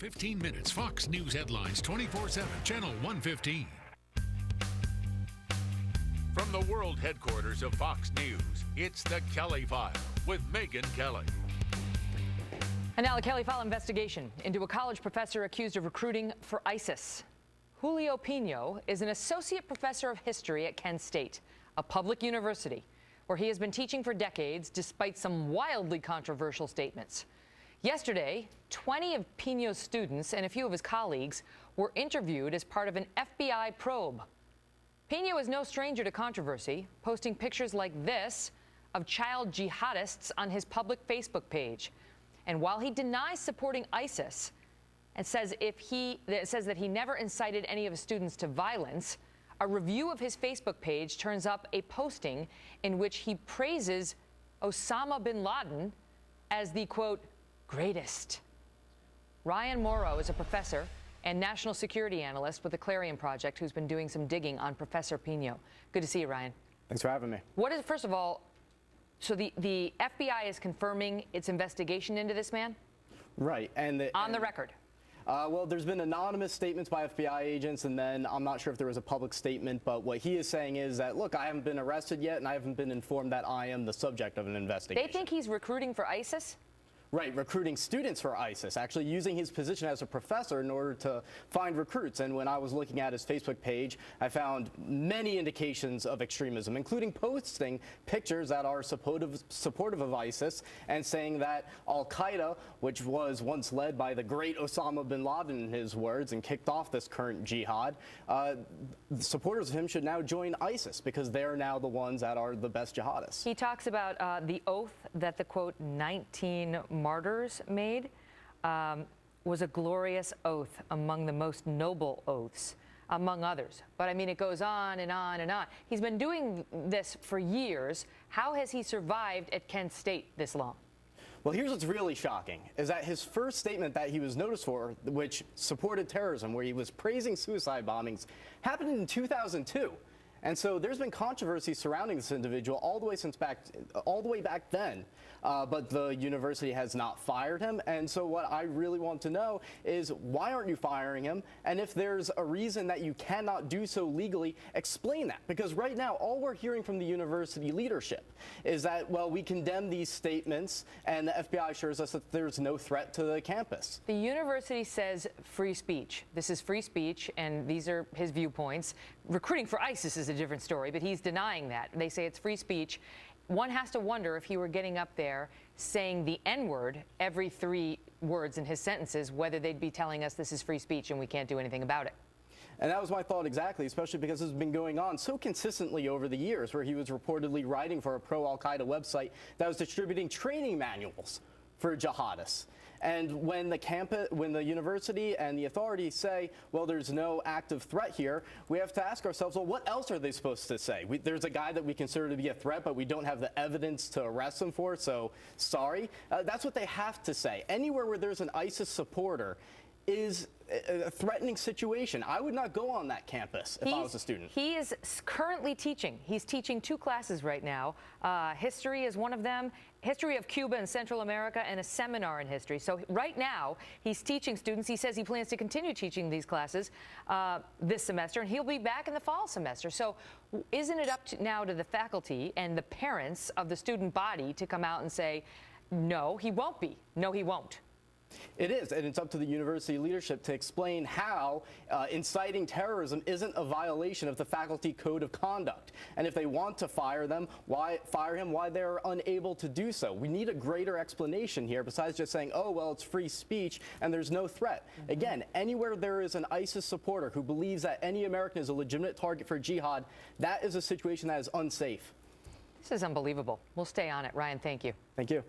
15 minutes. Fox News headlines 24/7, Channel 115. From the world headquarters of Fox News, it's the Kelly File with Megyn Kelly. And now the Kelly File investigation into a college professor accused of recruiting for ISIS. Julio Pino is an associate professor of history at Kent State, a public university, where he has been teaching for decades despite some wildly controversial statements. Yesterday, 20 of Pino's students and a few of his colleagues were interviewed as part of an FBI probe. Pino is no stranger to controversy, posting pictures like this of child jihadists on his public Facebook page. And while he denies supporting ISIS and says that he never incited any of his students to violence, a review of his Facebook page turns up a posting in which he praises Osama bin Laden as the, quote, greatest. Ryan Morrow is a professor and national security analyst with the Clarion Project who's been doing some digging on Professor Pino. Good to see you, Ryan. Thanks for having me. First of all, so the FBI is confirming its investigation into this man? Right. On the record? Well, there's been anonymous statements by FBI agents, and then I'm not sure if there was a public statement, but what he is saying is that, look, I haven't been arrested yet, and I haven't been informed that I am the subject of an investigation. They think he's recruiting for ISIS? Right, recruiting students for ISIS, actually using his position as a professor in order to find recruits. And when I was looking at his Facebook page, I found many indications of extremism, including posting pictures that are supportive of ISIS and saying that Al-Qaeda, which was once led by the great Osama bin Laden, in his words, and kicked off this current jihad, supporters of him should now join ISIS because they're now the ones that are the best jihadists. He talks about the oath that the, quote, 19 martyrs made was a glorious oath among the most noble oaths, among others. But I mean, it goes on and on and on. He's been doing this for years. How has he survived at Kent State this long? Well, here's what's really shocking, is that his first statement that he was noticed for, which supported terrorism, where he was praising suicide bombings, happened in 2002. And so there's been controversy surrounding this individual all the way back then. But the university has not fired him. And so what I really want to know is, why aren't you firing him? And if there's a reason that you cannot do so legally, explain that. Because right now, all we're hearing from the university leadership is that, well, we condemn these statements, and the FBI assures us that there's no threat to the campus. The university says free speech. This is free speech, and these are his viewpoints. Recruiting for ISIS is a different story, but he's denying that. They say it's free speech. One has to wonder if he were getting up there saying the N-word every 3 words in his sentences, whether they'd be telling us this is free speech and we can't do anything about it. And that was my thought exactly, especially because this has been going on so consistently over the years, where he was reportedly writing for a pro-Al-Qaeda website that was distributing training manuals for jihadists. And when the university and the authorities say, well, there's no active threat here, we have to ask ourselves, well, what else are they supposed to say? There's a guy that we consider to be a threat, but we don't have the evidence to arrest him for, so sorry. That's what they have to say. Anywhere where there's an ISIS supporter is a threatening situation. I would not go on that campus if I was a student. He is currently teaching. He's teaching 2 classes right now. History is one of them, history of Cuba and Central America, and a seminar in history. So right now, he's teaching students. He says he plans to continue teaching these classes this semester, and he'll be back in the fall semester. So isn't it up now to the faculty and the parents of the student body to come out and say, no, he won't be. No, he won't. It is, and it's up to the university leadership to explain how inciting terrorism isn't a violation of the faculty code of conduct. And if they want to fire him, why they're unable to do so. We need a greater explanation here, besides just saying, oh, well, it's free speech and there's no threat. Again, anywhere there is an ISIS supporter who believes that any American is a legitimate target for jihad, that is a situation that is unsafe. This is unbelievable. We'll stay on it. Ryan, thank you. Thank you.